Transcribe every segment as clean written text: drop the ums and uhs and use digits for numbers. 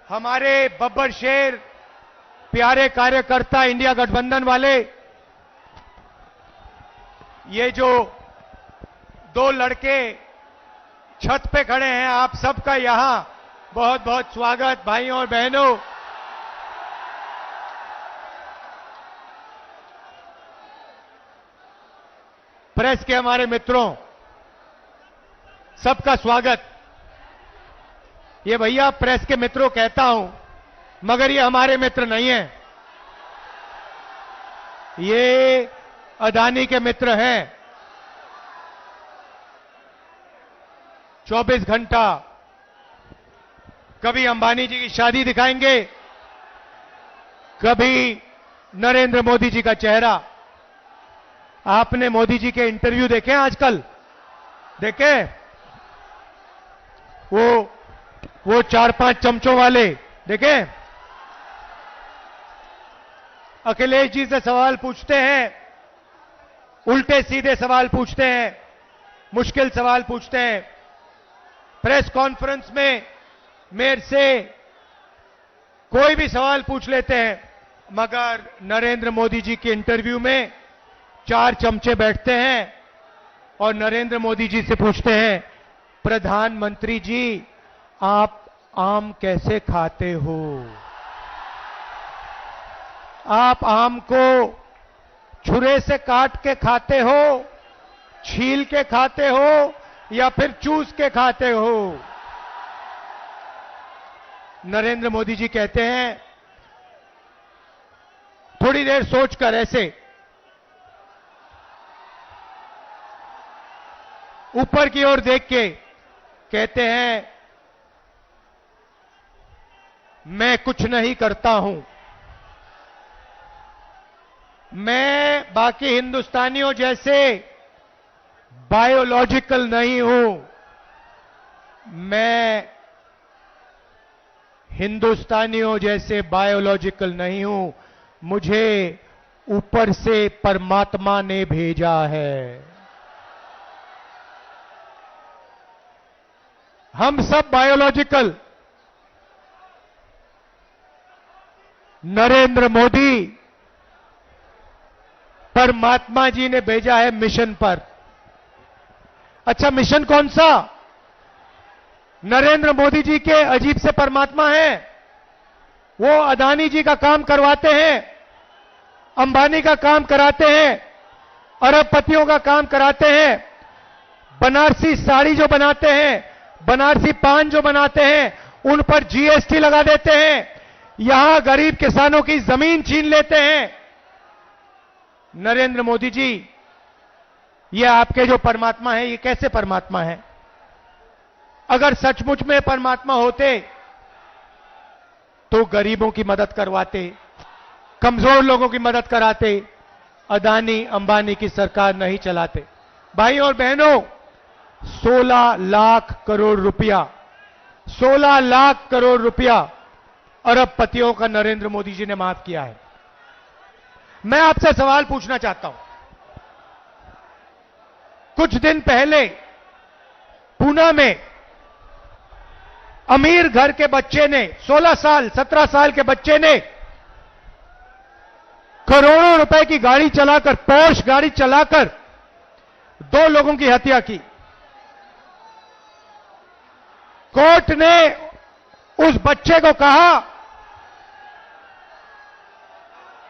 हमारे बब्बर शेर, प्यारे कार्यकर्ता इंडिया गठबंधन वाले, ये जो दो लड़के छत पे खड़े हैं, आप सबका यहां बहुत बहुत स्वागत भाइयों और बहनों। प्रेस के हमारे मित्रों, सबका स्वागत। ये भैया प्रेस के मित्रों कहता हूं, मगर ये हमारे मित्र नहीं हैं, ये अदानी के मित्र हैं। 24 घंटा कभी अंबानी जी की शादी दिखाएंगे, कभी नरेंद्र मोदी जी का चेहरा। आपने मोदी जी के इंटरव्यू देखे हैं आजकल? देखे? वो 4-5 चमचों वाले देखे? अखिलेश जी से सवाल पूछते हैं, उल्टे सीधे सवाल पूछते हैं, मुश्किल सवाल पूछते हैं। प्रेस कॉन्फ्रेंस में मेरे से कोई भी सवाल पूछ लेते हैं, मगर नरेंद्र मोदी जी के इंटरव्यू में 4 चमचे बैठते हैं और नरेंद्र मोदी जी से पूछते हैं, प्रधानमंत्री जी आप आम कैसे खाते हो? आप आम को छुरे से काट के खाते हो, छील के खाते हो या फिर चूस के खाते हो? नरेंद्र मोदी जी कहते हैं, थोड़ी देर सोचकर ऐसे ऊपर की ओर देख के कहते हैं, मैं कुछ नहीं करता हूं, मैं बाकी हिंदुस्तानियों जैसे बायोलॉजिकल नहीं हूं, मैं हिंदुस्तानियों जैसे बायोलॉजिकल नहीं हूं, मुझे ऊपर से परमात्मा ने भेजा है। हम सब बायोलॉजिकल, नरेंद्र मोदी परमात्मा जी ने भेजा है मिशन पर। अच्छा, मिशन कौन सा? नरेंद्र मोदी जी के अजीब से परमात्मा हैं, वो अदानी जी का काम करवाते हैं, अंबानी का काम कराते हैं, अरबपतियों का काम कराते हैं, बनारसी साड़ी जो बनाते हैं, बनारसी पान जो बनाते हैं, उन पर जीएसटी लगा देते हैं, यहां गरीब किसानों की जमीन छीन लेते हैं। नरेंद्र मोदी जी, ये आपके जो परमात्मा है, ये कैसे परमात्मा है? अगर सचमुच में परमात्मा होते तो गरीबों की मदद करवाते, कमजोर लोगों की मदद कराते, अदानी अंबानी की सरकार नहीं चलाते। भाइयों और बहनों, 16 लाख करोड़ रुपया, 16 लाख करोड़ रुपया अरबपतियों का नरेंद्र मोदी जी ने माफ किया है। मैं आपसे सवाल पूछना चाहता हूं, कुछ दिन पहले पूना में अमीर घर के बच्चे ने, 16 साल 17 साल के बच्चे ने करोड़ों रुपए की गाड़ी चलाकर, पोर्श गाड़ी चलाकर 2 लोगों की हत्या की। कोर्ट ने उस बच्चे को कहा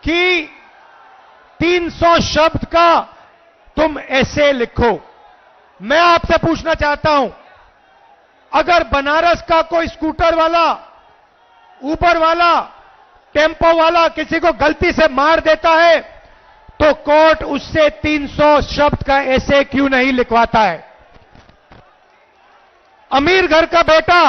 कि 300 शब्द का तुम ऐसे लिखो। मैं आपसे पूछना चाहता हूं, अगर बनारस का कोई स्कूटर वाला, ऊबर वाला, टेम्पो वाला किसी को गलती से मार देता है, तो कोर्ट उससे 300 शब्द का ऐसे क्यों नहीं लिखवाता है? अमीर घर का बेटा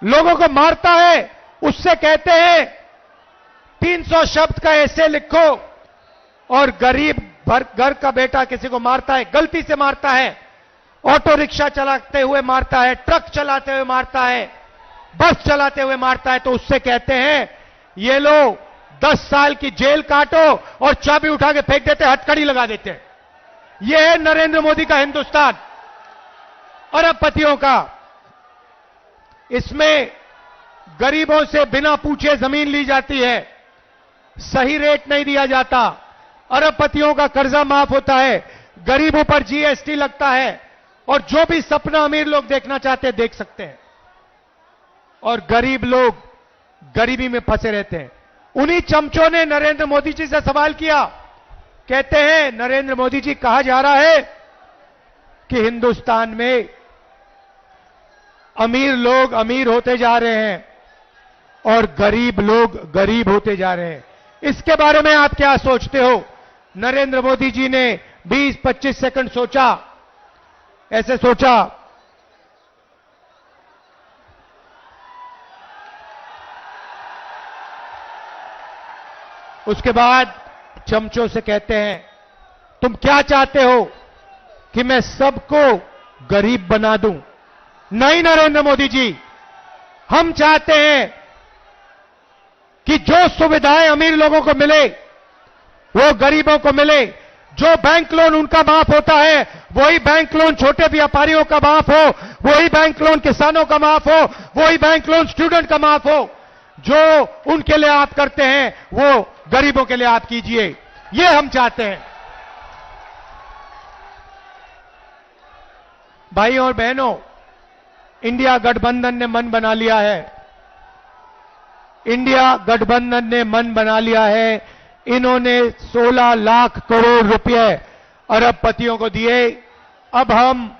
लोगों को मारता है, उससे कहते हैं 300 शब्द का ऐसे लिखो, और गरीब घर का बेटा किसी को मारता है, गलती से मारता है, ऑटो रिक्शा चलाते हुए मारता है, ट्रक चलाते हुए मारता है, बस चलाते हुए मारता है, तो उससे कहते हैं ये लो 10 साल की जेल काटो, और चाबी उठा के फेंक देते, हथकड़ी लगा देते। यह है नरेंद्र मोदी का हिंदुस्तान, अरबपतियों का। इसमें गरीबों से बिना पूछे जमीन ली जाती है, सही रेट नहीं दिया जाता, अरबपतियों का कर्जा माफ होता है, गरीबों पर जीएसटी लगता है और जो भी सपना अमीर लोग देखना चाहते हैं देख सकते हैं और गरीब लोग गरीबी में फंसे रहते हैं। उन्हीं चमचों ने नरेंद्र मोदी जी से सवाल किया, कहते हैं नरेंद्र मोदी जी कहा जा रहा है कि हिंदुस्तान में अमीर लोग अमीर होते जा रहे हैं और गरीब लोग गरीब होते जा रहे हैं, इसके बारे में आप क्या सोचते हो? नरेंद्र मोदी जी ने 20-25 सेकंड सोचा, ऐसे सोचा, उसके बाद चमचों से कहते हैं तुम क्या चाहते हो कि मैं सबको गरीब बना दूं? नहीं नरेंद्र मोदी जी, हम चाहते हैं कि जो सुविधाएं अमीर लोगों को मिले वो गरीबों को मिले। जो बैंक लोन उनका माफ होता है वही बैंक लोन छोटे व्यापारियों का माफ हो, वही बैंक लोन किसानों का माफ हो, वही बैंक लोन स्टूडेंट का माफ हो। जो उनके लिए आप करते हैं वो गरीबों के लिए आप कीजिए, ये हम चाहते हैं। भाइयों और बहनों, इंडिया गठबंधन ने मन बना लिया है, इंडिया गठबंधन ने मन बना लिया है। इन्होंने 16 लाख करोड़ रुपए अरबपतियों को दिए, अब हम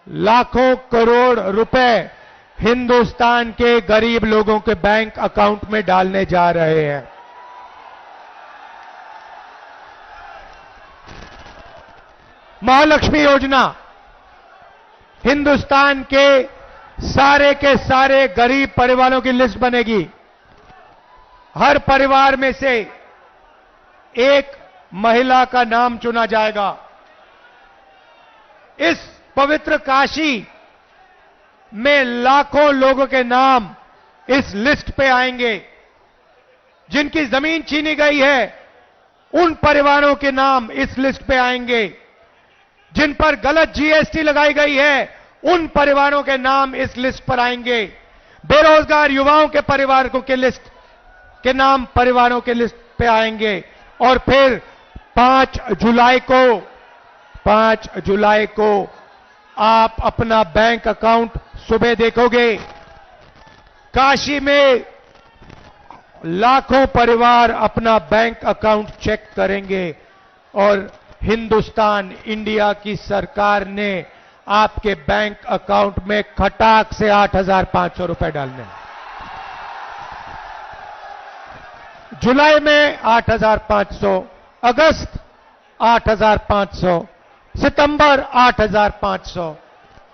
लाखों करोड़ रुपए हिंदुस्तान के गरीब लोगों के बैंक अकाउंट में डालने जा रहे हैं। महालक्ष्मी योजना, हिंदुस्तान के सारे गरीब परिवारों की लिस्ट बनेगी। हर परिवार में से एक महिला का नाम चुना जाएगा। इस पवित्र काशी में लाखों लोगों के नाम इस लिस्ट पे आएंगे। जिनकी जमीन छीनी गई है उन परिवारों के नाम इस लिस्ट पे आएंगे। जिन पर गलत जीएसटी लगाई गई है उन परिवारों के नाम इस लिस्ट पर आएंगे। बेरोजगार युवाओं के परिवारों के लिस्ट के नाम परिवारों के लिस्ट पे आएंगे। और फिर 5 जुलाई को आप अपना बैंक अकाउंट सुबह देखोगे। काशी में लाखों परिवार अपना बैंक अकाउंट चेक करेंगे और हिंदुस्तान इंडिया की सरकार ने आपके बैंक अकाउंट में खटाक से 8,500 रुपए डालने हैं। जुलाई में 8,500, अगस्त 8,500, सितंबर 8,500,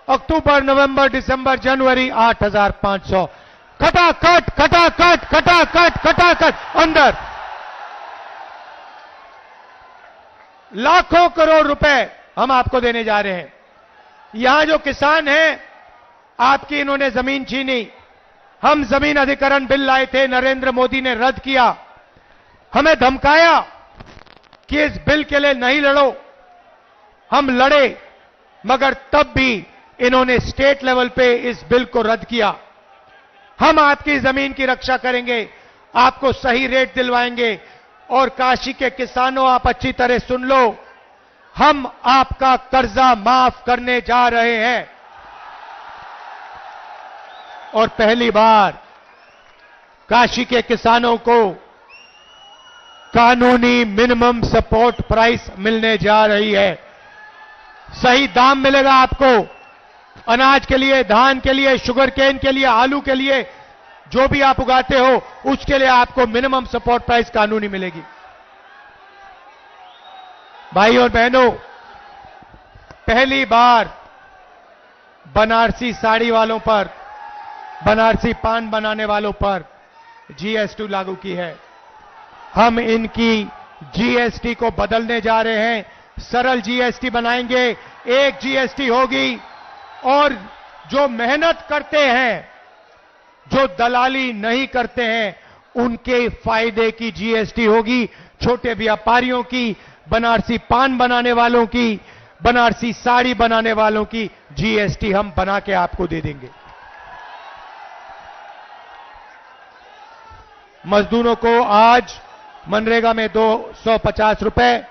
अक्टूबर, नवंबर, दिसंबर, जनवरी 8,500। खटाखट खटाखट खटाखट खटाखट अंदर लाखों करोड़ रुपए हम आपको देने जा रहे हैं। यहां जो किसान हैं, आपकी इन्होंने जमीन छीनी। हम जमीन अधिग्रहण बिल लाए थे, नरेंद्र मोदी ने रद्द किया। हमें धमकाया कि इस बिल के लिए नहीं लड़ो। हम लड़े, मगर तब भी इन्होंने स्टेट लेवल पे इस बिल को रद्द किया। हम आपकी जमीन की रक्षा करेंगे, आपको सही रेट दिलवाएंगे। और काशी के किसानों, आप अच्छी तरह सुन लो, हम आपका कर्जा माफ करने जा रहे हैं। और पहली बार काशी के किसानों को कानूनी मिनिमम सपोर्ट प्राइस मिलने जा रही है। सही दाम मिलेगा आपको अनाज के लिए, धान के लिए, शुगर केन के लिए, आलू के लिए, जो भी आप उगाते हो उसके लिए आपको मिनिमम सपोर्ट प्राइस कानूनी मिलेगी। भाई और बहनों, पहली बार बनारसी साड़ी वालों पर, बनारसी पान बनाने वालों पर जीएसटी लागू की है। हम इनकी जीएसटी को बदलने जा रहे हैं, सरल जीएसटी बनाएंगे। एक जीएसटी होगी और जो मेहनत करते हैं, जो दलाली नहीं करते हैं, उनके फायदे की जीएसटी होगी। छोटे व्यापारियों की, बनारसी पान बनाने वालों की, बनारसी साड़ी बनाने वालों की जीएसटी हम बना के आपको दे देंगे। मजदूरों को आज मनरेगा में 250 रुपए,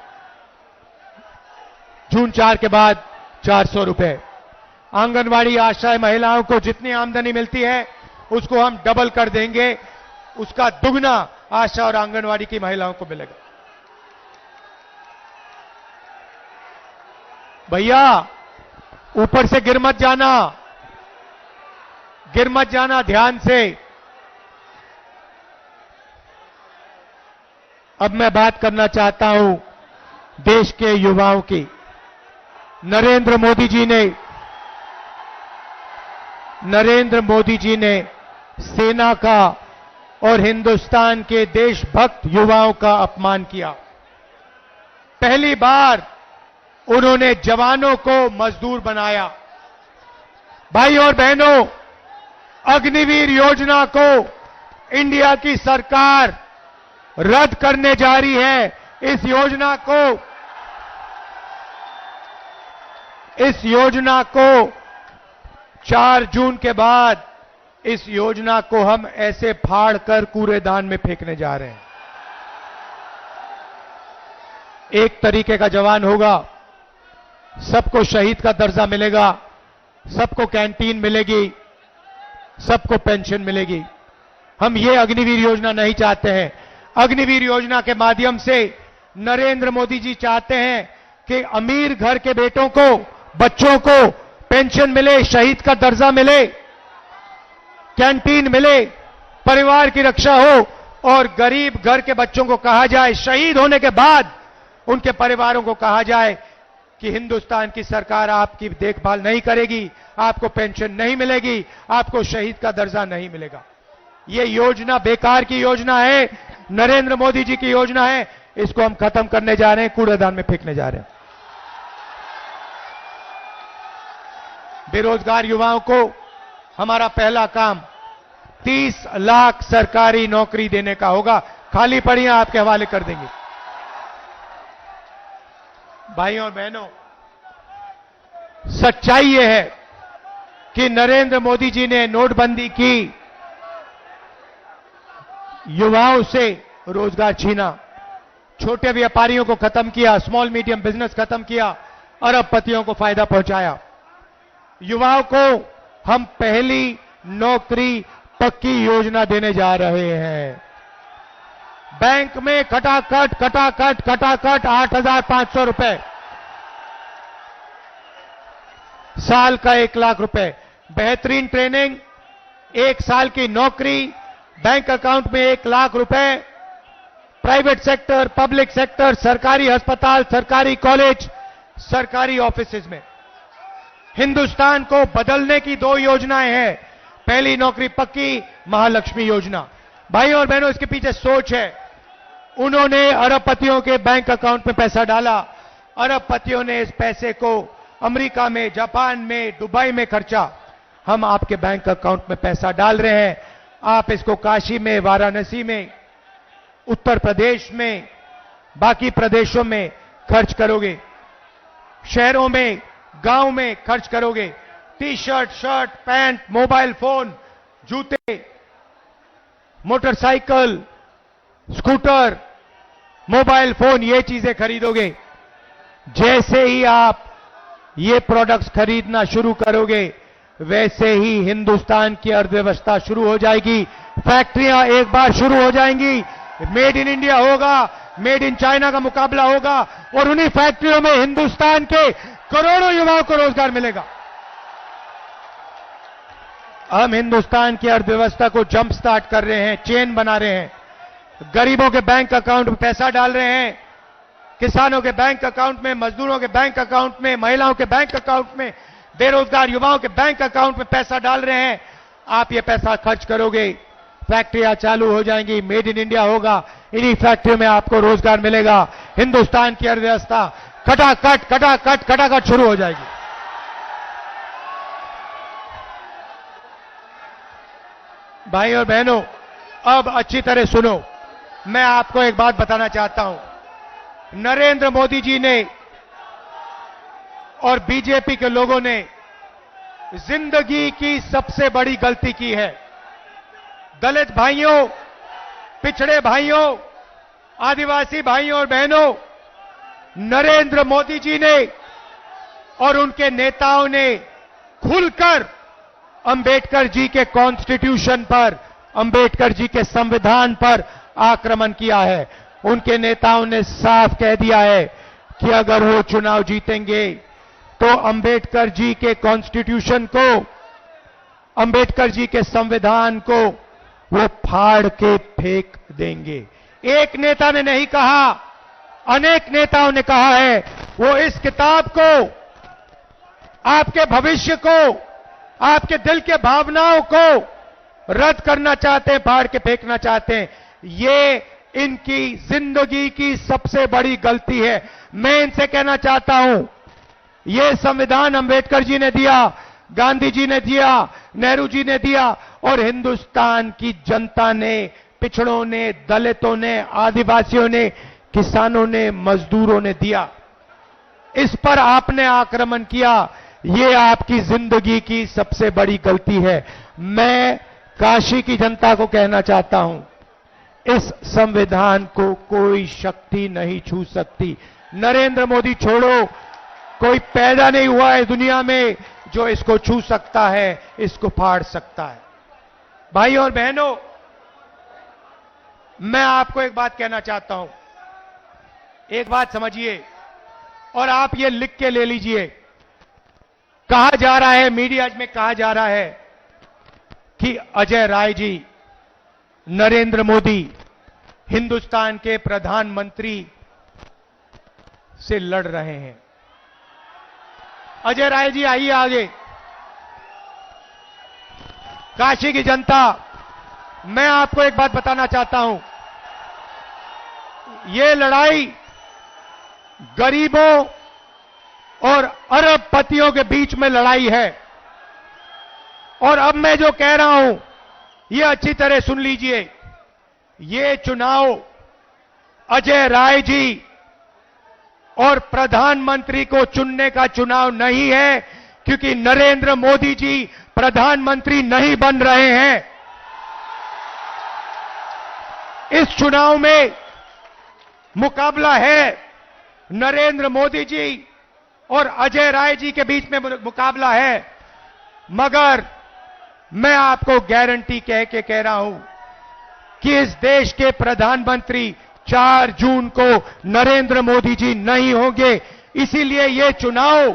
जून 4 के बाद 400 रुपए। आंगनवाड़ी आशा महिलाओं को जितनी आमदनी मिलती है उसको हम डबल कर देंगे, उसका दुगना आशा और आंगनवाड़ी की महिलाओं को मिलेगा। भैया ऊपर से गिर मत जाना ध्यान से। अब मैं बात करना चाहता हूं देश के युवाओं की। नरेंद्र मोदी जी ने सेना का और हिंदुस्तान के देशभक्त युवाओं का अपमान किया। पहली बार उन्होंने जवानों को मजदूर बनाया। भाई और बहनों, अग्निवीर योजना को इंडिया की सरकार रद्द करने जा रही है। इस योजना को 4 जून के बाद इस योजना को हम ऐसे फाड़ कर कूड़ेदान में फेंकने जा रहे हैं। एक तरीके का जवान होगा, सबको शहीद का दर्जा मिलेगा, सबको कैंटीन मिलेगी, सबको पेंशन मिलेगी। हम ये अग्निवीर योजना नहीं चाहते हैं। अग्निवीर योजना के माध्यम से नरेंद्र मोदी जी चाहते हैं कि अमीर घर के बेटों को, बच्चों को पेंशन मिले, शहीद का दर्जा मिले, कैंटीन मिले, परिवार की रक्षा हो, और गरीब घर के बच्चों को कहा जाए, शहीद होने के बाद उनके परिवारों को कहा जाए कि हिंदुस्तान की सरकार आपकी देखभाल नहीं करेगी, आपको पेंशन नहीं मिलेगी, आपको शहीद का दर्जा नहीं मिलेगा। ये योजना बेकार की योजना है, नरेंद्र मोदी जी की योजना है। इसको हम खत्म करने जा रहे हैं, कूड़ेदान में फेंकने जा रहे हैं। बेरोजगार युवाओं को हमारा पहला काम 30 लाख सरकारी नौकरी देने का होगा। खाली पड़ियां आपके हवाले कर देंगे। भाइयों और बहनों, सच्चाई यह है कि नरेंद्र मोदी जी ने नोटबंदी की, युवाओं से रोजगार छीना, छोटे व्यापारियों को खत्म किया, स्मॉल मीडियम बिजनेस खत्म किया, अरबपतियों को फायदा पहुंचाया। युवाओं को हम पहली नौकरी पक्की योजना देने जा रहे हैं। बैंक में खटाखट 8,500 रुपए, साल का 1 लाख रुपए, बेहतरीन ट्रेनिंग, 1 साल की नौकरी, बैंक अकाउंट में 1 लाख रुपए, प्राइवेट सेक्टर, पब्लिक सेक्टर, सरकारी अस्पताल, सरकारी कॉलेज, सरकारी ऑफिसेज में। हिंदुस्तान को बदलने की 2 योजनाएं हैं। पहली नौकरी पक्की, महालक्ष्मी योजना। भाइयों और बहनों, इसके पीछे सोच है। उन्होंने अरबपतियों के बैंक अकाउंट में पैसा डाला, अरबपतियों ने इस पैसे को अमेरिका में, जापान में, दुबई में खर्चा। हम आपके बैंक अकाउंट में पैसा डाल रहे हैं, आप इसको काशी में, वाराणसी में, उत्तर प्रदेश में, बाकी प्रदेशों में खर्च करोगे, शहरों में, गांव में खर्च करोगे। T shirt, shirt, pant, mobile phone, जूते, मोटरसाइकिल, स्कूटर, मोबाइल फोन, ये चीजें खरीदोगे। जैसे ही आप ये प्रोडक्ट्स खरीदना शुरू करोगे, वैसे ही हिंदुस्तान की अर्थव्यवस्था शुरू हो जाएगी। फैक्ट्रियां एक बार शुरू हो जाएंगी, मेड इन इंडिया होगा, मेड इन चाइना का मुकाबला होगा, और उन्हीं फैक्ट्रियों में हिंदुस्तान के करोड़ों युवाओं को रोजगार मिलेगा। हम हिंदुस्तान की अर्थव्यवस्था को जंप स्टार्ट कर रहे हैं, चेन बना रहे हैं। गरीबों के बैंक अकाउंट में पैसा डाल रहे हैं, किसानों के बैंक अकाउंट में, मजदूरों के बैंक अकाउंट में, महिलाओं के बैंक अकाउंट में, बेरोजगार युवाओं के बैंक अकाउंट में पैसा डाल रहे हैं। आप ये पैसा खर्च करोगे, फैक्ट्रियां चालू हो जाएंगी, मेड इन इंडिया होगा, इन्हीं फैक्ट्रियों में आपको रोजगार मिलेगा। हिंदुस्तान की अर्थव्यवस्था खटाखट शुरू हो जाएगी। भाई और बहनों, अब अच्छी तरह सुनो, मैं आपको एक बात बताना चाहता हूं। नरेंद्र मोदी जी ने और बीजेपी के लोगों ने जिंदगी की सबसे बड़ी गलती की है। दलित भाइयों, पिछड़े भाइयों, आदिवासी भाइयों और बहनों, नरेंद्र मोदी जी ने और उनके नेताओं ने खुलकर अंबेडकर जी के कॉन्स्टिट्यूशन पर, अंबेडकर जी के संविधान पर आक्रमण किया है। उनके नेताओं ने साफ कह दिया है कि अगर वो चुनाव जीतेंगे तो अंबेडकर जी के कॉन्स्टिट्यूशन को, अंबेडकर जी के संविधान को वो फाड़ के फेंक देंगे। एक नेता ने नहीं कहा, अनेक नेताओं ने कहा है। वो इस किताब को, आपके भविष्य को, आपके दिल के भावनाओं को रद्द करना चाहते हैं, फाड़ के फेंकना चाहते हैं। ये इनकी जिंदगी की सबसे बड़ी गलती है। मैं इनसे कहना चाहता हूं, ये संविधान अंबेडकर जी ने दिया, गांधी जी ने दिया, नेहरू जी ने दिया और हिंदुस्तान की जनता ने, पिछड़ों ने, दलितों ने, आदिवासियों ने, किसानों ने, मजदूरों ने दिया। इस पर आपने आक्रमण किया। ये आपकी जिंदगी की सबसे बड़ी गलती है। मैं काशी की जनता को कहना चाहता हूं, इस संविधान को कोई शक्ति नहीं छू सकती। नरेंद्र मोदी छोड़ो, कोई पैदा नहीं हुआ है दुनिया में जो इसको छू सकता है, इसको फाड़ सकता है। भाइयों और बहनों, मैं आपको एक बात कहना चाहता हूं, एक बात समझिए और आप ये लिख के ले लीजिए। कहा जा रहा है, मीडिया में कहा जा रहा है कि अजय राय जी, नरेंद्र मोदी हिंदुस्तान के प्रधानमंत्री से लड़ रहे हैं। अजय राय जी आइए आगे। काशी की जनता, मैं आपको एक बात बताना चाहता हूं, ये लड़ाई गरीबों और अरबपतियों के बीच में लड़ाई है। और अब मैं जो कह रहा हूं, ये अच्छी तरह सुन लीजिए। ये चुनाव अजय राय जी और प्रधानमंत्री को चुनने का चुनाव नहीं है, क्योंकि नरेंद्र मोदी जी प्रधानमंत्री नहीं बन रहे हैं। इस चुनाव में मुकाबला है नरेंद्र मोदी जी और अजय राय जी के बीच में मुकाबला है। मगर मैं आपको गारंटी कह के कह रहा हूं कि इस देश के प्रधानमंत्री 4 जून को नरेंद्र मोदी जी नहीं होंगे। इसीलिए यह चुनाव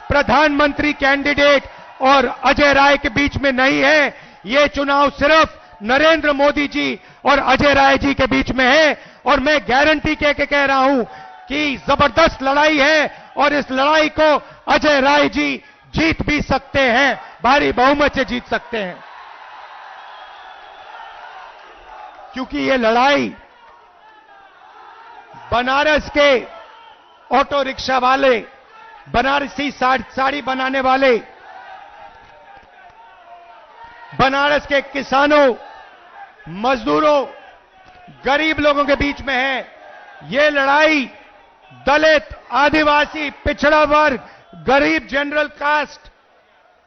प्रधानमंत्री कैंडिडेट और अजय राय के बीच में नहीं है। यह चुनाव सिर्फ नरेंद्र मोदी जी और अजय राय जी के बीच में है। और मैं गारंटी कह के कह रहा हूं कि जबरदस्त लड़ाई है और इस लड़ाई को अजय राय जी जीत भी सकते हैं, भारी बहुमत से जीत सकते हैं। क्योंकि ये लड़ाई बनारस के ऑटो रिक्शा वाले, बनारसी साड़ी बनाने वाले, बनारस के किसानों, मजदूरों, गरीब लोगों के बीच में है। ये लड़ाई दलित, आदिवासी, पिछड़ा वर्ग, गरीब जनरल कास्ट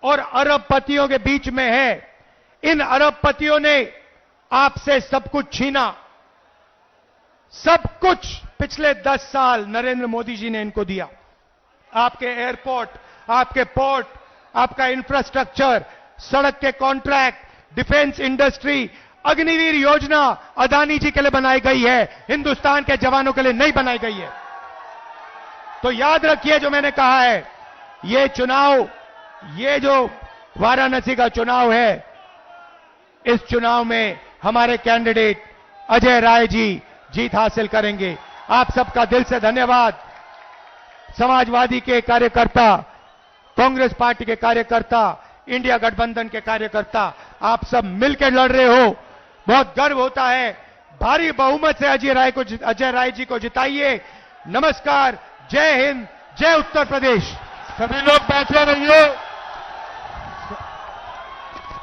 और अरबपतियों के बीच में है। इन अरबपतियों ने आपसे सब कुछ छीना, सब कुछ पिछले 10 साल नरेंद्र मोदी जी ने इनको दिया। आपके एयरपोर्ट, आपके पोर्ट, आपका इंफ्रास्ट्रक्चर, सड़क के कॉन्ट्रैक्ट, डिफेंस इंडस्ट्री, अग्निवीर योजना अदानी जी के लिए बनाई गई है, हिंदुस्तान के जवानों के लिए नहीं बनाई गई है। तो याद रखिए जो मैंने कहा है, ये चुनाव, ये जो वाराणसी का चुनाव है, इस चुनाव में हमारे कैंडिडेट अजय राय जी जीत हासिल करेंगे। आप सबका दिल से धन्यवाद। समाजवादी के कार्यकर्ता, कांग्रेस पार्टी के कार्यकर्ता, इंडिया गठबंधन के कार्यकर्ता, आप सब मिलकर लड़ रहे हो, बहुत गर्व होता है। भारी बहुमत से अजय राय जी को जिताइए। नमस्कार, जय हिंद, जय उत्तर प्रदेश। सभी लोग बैठे रहिए।